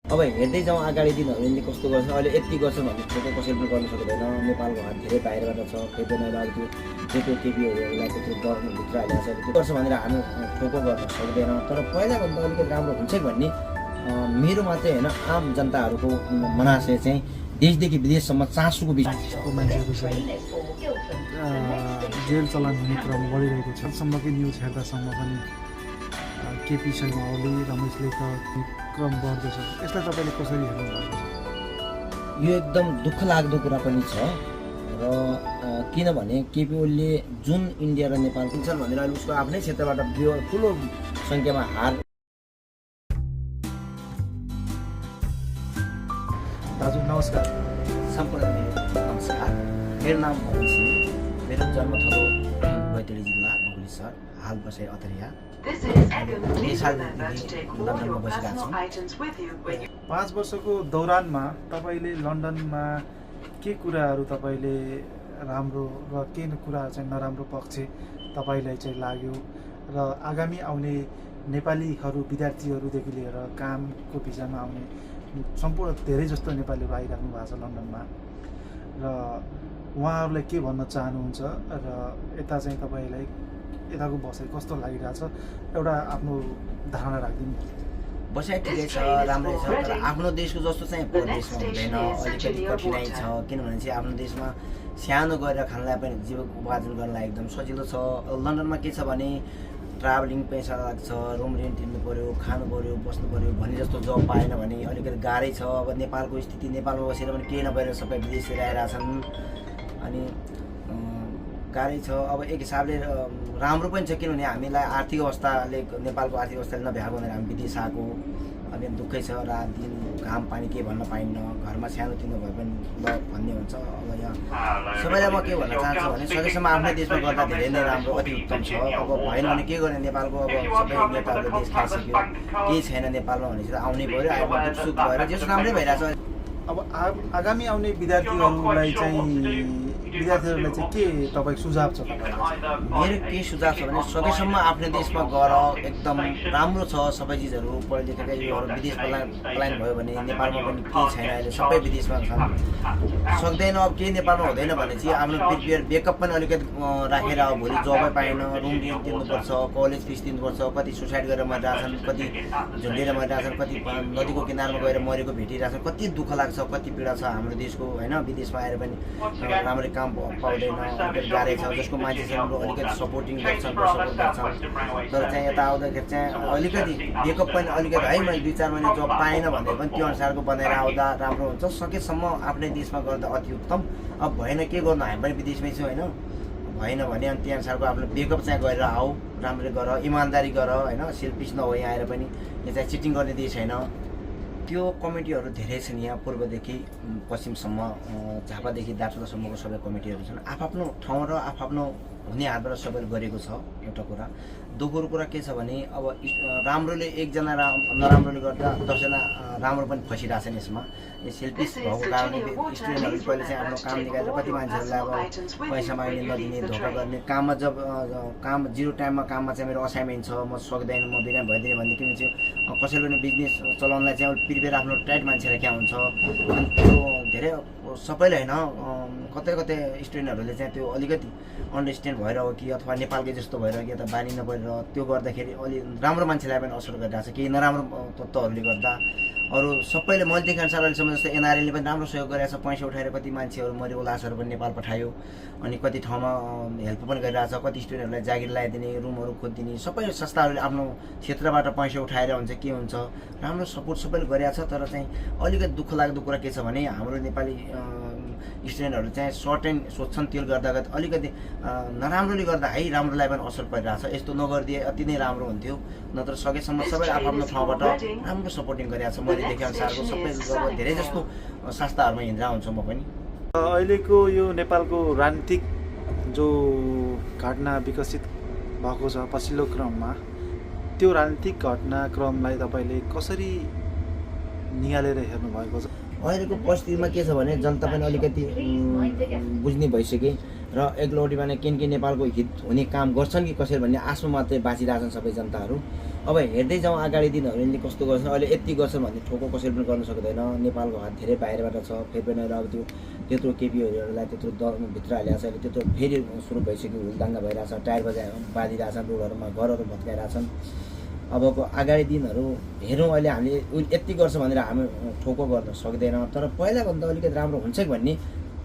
अब हेर्दै जाउँ अगाडि दिनहरू यिनले कस्तो गर्छ अहिले यति गर्छ भन्ने ठोको कसैले पनि गर्न सक्दैन। नेपालको हात धेरै बाहिरबाट छ फेर्दैन अब त्यो केपीहरूलाई त्यो गभर्मेन्टभित्र हालेको छ त्यो गर्छ भनेर हामी ठोको गर्न सक्दैन। तर पहिलाभन्दा अलिकति राम्रो हुन्छ भन्ने मेरो मात्रै होइन आम जनताहरूको मनाशय चाहिँ देशदेखि विदेशसम्म चासोको विषयको मान्छेहरू चाहिँ जेल चलान हुने क्रम बढिरहेको छ। सम्मकै न्युज हेर्दासम्म पनि केपी शर्मा ओली रमेश लेखक क्रम बढ्दैछ। यसलाई तपाईँले कसरी हेर्नुभएको छ? यो एकदम दुःख लाग्दो कुरा पनि छ र किनभने केपी ओलीले जुन इन्डिया र नेपाल किन्छन् भनेर अहिले उसको आफ्नै क्षेत्रबाट ठुलो सङ्ख्यामा हार। दाजु नमस्कार। सम्पूर्ण नमस्कार। मेरो नाम भवन सिंह, मेरो जन्मथलो बैतडी जिल्ला हुगली सहर, हाल बसाइ अतरिया। 5 वर्षको दौरानमा तपाईँले लन्डनमा के कुराहरू तपाईँले राम्रो र के कुराहरू चाहिँ नराम्रो पक्ष तपाईँलाई चाहिँ लाग्यो र आगामी आउने नेपालीहरू विद्यार्थीहरूदेखि लिएर कामको भिजामा आउने सम्पूर्ण धेरै जस्तो नेपालीहरू आइराख्नु भएको छ लन्डनमा र उहाँहरूलाई के भन्न चाहनुहुन्छ र यता चाहिँ तपाईँलाई यताको बसाइ कस्तो लागिरहेछ एउटा आफ्नो धारणा राखिदिनु। बसाइ ठिकै छ, राम्रै छ, तर आफ्नो देशको जस्तो चाहिँ परदेशमा हुँदैन। अलिकति कठिनाइ छ किनभने चाहिँ आफ्नो देशमा सानो गरेर खानलाई पनि जीविकोपार्जन गर्नलाई एकदम सजिलो छ। लन्डनमा के छ भने ट्राभलिङ पैसा लाग्छ, रुम रेन्ट तिर्नु पऱ्यो, खानु पऱ्यो, बस्नु पऱ्यो भने जस्तो जब पाएन भने अलिकति गाह्रै छ। अब नेपालको स्थिति नेपालमा बसेर पनि केही नभएर सबै विदेशतिर आइरहेछन् अनि गाह्रै छ। अब एक हिसाबले राम्रो पनि छ किनभने हामीलाई आर्थिक अवस्थाले नेपालको आर्थिक अवस्थाले नभ्याएको भनेर हामी विदेश आएको। अब दुःखै छ, रात दिन घाम पानी केही भन्न पाइन्न, घरमा सानो तिनो भए पनि ल भन्ने हुन्छ। अब यहाँ सबैलाई म के भन्न चाहन्छु भने सकेसम्म आफ्नै देशमा गर्दा धेरै नै राम्रो अति उत्तम छ। अब भएन भने के गर्ने, नेपालको अब सबै नेताहरूले देश खाइसक्यो, केही छैन नेपालमा भनेपछि त आउनै पऱ्यो। आएर दुःखसुख भएर जस राम्रै भइरहेछ। अब आगामी आउने विद्यार्थीहरूलाई चाहिँ के तपाईँ सुझाव छ? मेरो के सुझाव छ भने सकेसम्म आफ्नो देशमा गएर एकदम राम्रो छ सबै चिजहरू। पढे लेखेका युवाहरू विदेश पलायन भयो भने नेपालमा पनि केही छैन, अहिले सबै विदेशमा छन्। सक्दैन अब केही नेपालमा हुँदैन भने चाहिँ आफ्नो प्रिपेयर बेकअप पनि अलिकति राखेर अब भोलि जबै पाएन, रुम रेन्ट तिर्नुपर्छ, कलेज फिस तिर्नुपर्छ, कति सुसाइड गरेर मरिरहेछन्, कति झुन्डेर मरिरहेछन्, कति नदीको किनारमा गएर मरेको भेटिरहेछन्। कति दुःख लाग्छ, कति पीडा छ हाम्रो देशको होइन। विदेशमा आएर पनि राम्ररी काम पाउँदैन, अलिकति गाह्रै छ। जसको मान्छे चाहिँ अलिकति सपोर्टिङ गर्छन्, सपोर्ट गर्छन्, तर चाहिँ यता आउँदाखेरि चाहिँ अलिकति बेकअप पनि अलिकति है मैले 2-4 महिना जब पाएन भने पनि त्यो अनुसारको बनाएर आउँदा राम्रो हुन्छ। सकेसम्म आफ्नै देशमा गर्दा अति उत्तम। अब भएन के गर्नु, हामी पनि विदेशमै छौँ होइन। भएन भने अनि त्यही अनुसारको आफ्नो बेकअप चाहिँ गरेर आऊ, राम्ररी गर, इमान्दारी गर होइन। सेल्फिस नहो यहाँ आएर पनि, यो चाहिँ चिटिङ गर्ने देश होइन। त्यो कमिटीहरू धेरै छन् यहाँ पूर्वदेखि पश्चिमसम्म, झापादेखि दार्चुलासम्मको सबै कमिटीहरू छन्। आफ्नो ठाउँ र आफ्नो हुने हातबाट सबैले गरेको छ। एउटा कुरा दोस्रो कुरा के छ भने अब राम्रोले एकजना नराम्रोले गर्दा 10 जना राम्रो पनि फसिरहेछन् यसमा। यो सेल्फिस भएको कारणले स्टुडेन्टहरूले पहिले चाहिँ आफ्नो काम निकालेर कति मान्छेहरूलाई अब पैसा माग्ने, नदिने, धोका गर्ने, काममा जब काम 0 टाइममा काममा चाहिँ मेरो असाइनमेन्ट छ, म सक्दैन, म बिरामी भइदिने भन्ने किन चाहिँ कसैले पनि बिजनेस चलाउनलाई चाहिँ प्रिपेयर आफ्नो टाइट मान्छे राखेको हुन्छ। अनि त्यो धेरै सबैले होइन, कतै कतै स्टुडेन्टहरूले चाहिँ त्यो अलिकति अन्डरस्ट्यान्ड भएर हो कि अथवा नेपालकै जस्तो भएर कि यता बानी नपरेर त्यो गर्दाखेरि अलि राम्रो मान्छेलाई पनि असर गरिरहेको छ। केही नराम्रो तत्त्वहरूले गर्दा अरू सबैले मैले देखे अनुसार अहिलेसम्म जस्तो एनआरएलले पनि राम्रो सहयोग गरिरहेको छ। पैसा उठाएर कति मान्छेहरू मरेको लासहरू पनि नेपाल पठायो अनि कति ठाउँमा हेल्प पनि गरिरहेको छ। कति स्टुडेन्टहरूलाई जागिर लगाइदिने, रुमहरू खोजिदिने, सबै संस्थाहरूले आफ्नो क्षेत्रबाट पैसा उठाएर हुन्छ के हुन्छ राम्रो सपोर्ट सबैले गरिरहेको छ। तर चाहिँ अलिकति दुःख लाग्दो कुरा के छ भने हाम्रो नेपाली स्टुडेन्टहरू चाहिँ सर्ट एन्ड सोध्छन्, त्यो गर्दा अलिकति नराम्रोले गर्दा है राम्रोलाई पनि असर परिरहेको छ। यस्तो नगरिदिए अति नै राम्रो हुन्थ्यो। नत्र सकेसम्म सबैले आफ्नो ठाउँबाट राम्रो सपोर्टिङ गरिरहेको छ। मैले देखे अनुसारको सबै धेरै जस्तो संस्थाहरूमा हिँडेर हुन्छु म पनि। अहिलेको यो नेपालको राजनीतिक जो घटना विकसित भएको छ पछिल्लो क्रममा, त्यो राजनीतिक घटनाक्रमलाई तपाईँले कसरी निहालेर हेर्नुभएको छ? अहिलेको परिस्थितिमा के छ भने जनता पनि अलिकति बुझ्ने भइसके र एकलौटीमा नै के नेपालको हित हुने काम गर्छन् कि कसरी भन्ने आशमा मात्रै बाँचिरहेछन् सबै जनताहरू। अब हेर्दै जाउँ अगाडि दिनहरू यिनले कस्तो गर्छन्, अहिले यति गर्छन् भन्ने ठोको कसैले पनि गर्न सक्दैन। नेपालको हात धेरै बाहिरबाट छ, फेरि पनि अब त्यो त्यत्रो केपीहरूलाई त्यत्रो भित्र हालिरहेको छ। अहिले त्यत्रो फेरि सुरु भइसक्यो, हुलदाङ्गा भइरहेछ, टायर बाँधिरहेछन्, रोडहरूमा घरहरू भत्काइरहेछन्। अबको अगाडि दिनहरू हेरौँ। अहिले हामीले यति गर्छ भनेर हामी ठोको गर्न सक्दैन, तर पहिलाभन्दा अलिकति राम्रो हुन्छ कि भन्ने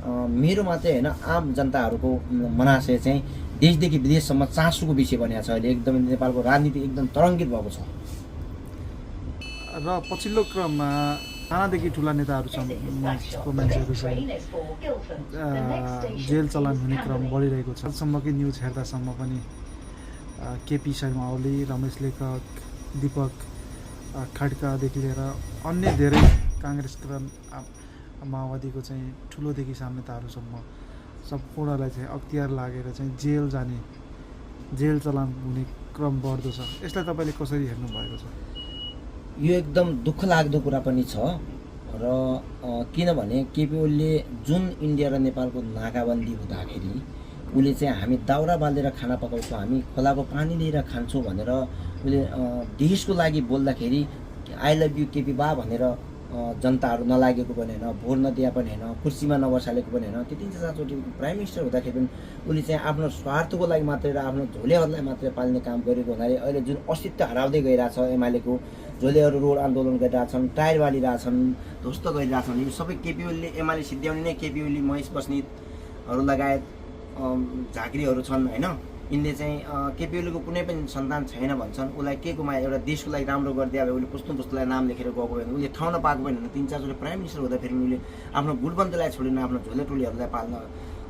मेरो मात्रै होइन, आम जनताहरूको मनाशय चाहिँ देशदेखि विदेशसम्म चासोको विषय बनेको छ। अहिले एकदमै नेपालको राजनीति एकदम तरङ्गित भएको छ। र पछिल्लो क्रममा सानादेखि ठुला नेताहरू छन्, को मान्छेहरू चाहिँ जेल चलान हुने क्रम बढिरहेको छ। सम्मकै न्युज हेर्दासम्म पनि केपी शर्मा ओली, रमेश लेखक, दीपक खड्कादेखि लिएर अन्य धेरै काङ्ग्रेस र माओवादीको चाहिँ ठुलोदेखि सानो नेताहरूसम्म सम्पूर्णलाई चाहिँ अख्तियार लागेर चाहिँ जेल जाने, जेल चलान हुने क्रम बढ्दो छ। यसलाई तपाईँले कसरी हेर्नुभएको छ? यो एकदम दुःख लाग्दो कुरा पनि छ। र किनभने केपी ओलीले जुन इन्डिया र नेपालको नाकाबन्दी हुँदाखेरि उसले चाहिँ हामी दाउरा बालेर खाना पकाउँछौँ, हामी खोलाको पानी लिएर खान्छौँ भनेर उसले देशको लागि बोल्दाखेरि आई लभ यु केपी बा भनेर जनताहरू नलागेको पनि होइन, भोट नदिए पनि होइन, कुर्सीमा नबसालेको पनि होइन। त्यो 3-4चोटि प्राइम मिनिस्टर हुँदाखेरि पनि उसले चाहिँ आफ्नो स्वार्थको लागि मात्रै र आफ्नो झोलेहरूलाई मात्रै पाल्ने काम गरेको हुनाले अहिले जुन अस्तित्व हराउँदै गइरहेछ एमालेको, झोलेहरू रोड आन्दोलन गरिरहेछन्, टायर बालिरहेछन्, ध्वस्त गरिरहेछन्। यो सबै केपी ओलीले एमाले सिद्ध्याउने नै केपी ओली, महेश बस्नेतहरू लगायत झाँक्रीहरू छन् होइन। यिनले चाहिँ केपी ओलीको कुनै पनि सन्तान छैन भन्छन्। उसलाई के को माया, एउटा देशको लागि राम्रो गरिदिए अब उसले पुस्तु पुस्तुलाई नाम लेखेर गएको होइन, उसले ठाउँ नपाएको पनि होइन। 3-4चोटि प्राइम मिनिस्टर हुँदाखेरि उसले आफ्नो गुटबन्दीलाई छोडेन, आफ्नो झोले टोलीहरूलाई पाल्न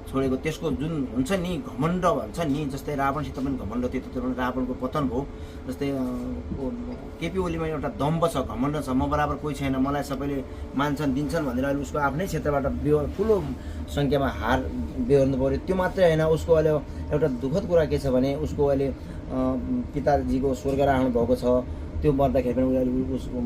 छोडेको। त्यसको जुन हुन्छ नि घमण्ड भन्छ नि, जस्तै रावणसित पनि घमण्ड थियो, त्यो पनि रावणको पतन भयो। जस्तै केपी ओलीमा एउटा दम्भ छ, घमण्ड छ, म बराबर कोही छैन, मलाई सबैले मान्छन् दिन्छन् भनेर अहिले उसको आफ्नै क्षेत्रबाट ठुलो सङ्ख्यामा हार बेहोर्नु पऱ्यो। त्यो मात्रै होइन, उसको अहिले एउटा दुःखद कुरा के छ भने उसको अहिले पिताजीको स्वर्ग राख्नु भएको छ। त्यो मर्दाखेरि पनि उसले उसको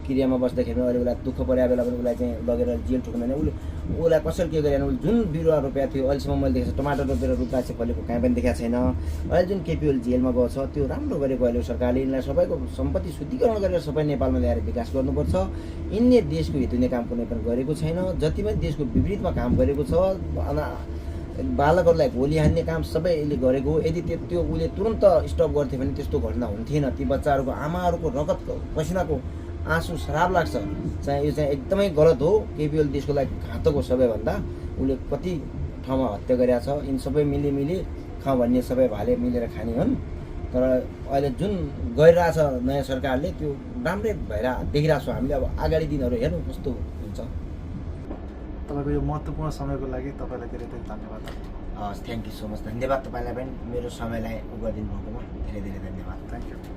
क्रियामा बस्दाखेरि पनि अहिले उसलाई दुःख परेको बेला पनि उसलाई चाहिँ लगेर जेल ठुक्नु होइन। उसलाई कसरी के गरेन, उसले जुन बिरुवा रोपेको थियो अहिलेसम्म मैले देखेको छु, टमाटर रोपेर रुखा चाहिँ फलेको कहीँ पनि देखाएको छैन। अहिले जुन केपी ओली जेलमा गएको छ त्यो राम्रो गरेको अहिले सरकारले। यिनलाई सबैको सम्पत्ति शुद्धिकरण गरेर सबै नेपालमा ल्याएर विकास गर्नुपर्छ। यिनले देशको हित हुने काम कुनै पनि गरेको छैन, जति पनि देशको विपरीतमा काम गरेको छ, बालकहरूलाई गोली हान्ने काम सबै यसले गरेको। यदि त्यो उसले तुरन्त स्टप गर्थ्यो भने त्यस्तो घटना हुन्थेन। ती बच्चाहरूको आमाहरूको रगत पसिनाको आँसु शराब लाग्छ चाहिँ, यो चाहिँ एकदमै गलत हो। केपी ओली देशको लागि घातक हो सबैभन्दा। उसले कति ठाउँमा हत्या गरेका छ, यिन सबै मिली खाउँ भन्ने सबै भाले मिलेर खाने हुन्। तर अहिले जुन गरिरहेछ नयाँ सरकारले त्यो राम्रै भएर देखिरहेको छौँ हामीले। अब अगाडि दिनहरू हेर्नु कस्तो हुन्छ। तपाईँको यो महत्त्वपूर्ण समयको लागि तपाईँलाई धेरै धेरै धन्यवाद। Thank you so much. धन्यवाद तपाईँलाई पनि मेरो समयलाई गरिदिनु भएकोमा धेरै धेरै धन्यवाद। Thank you.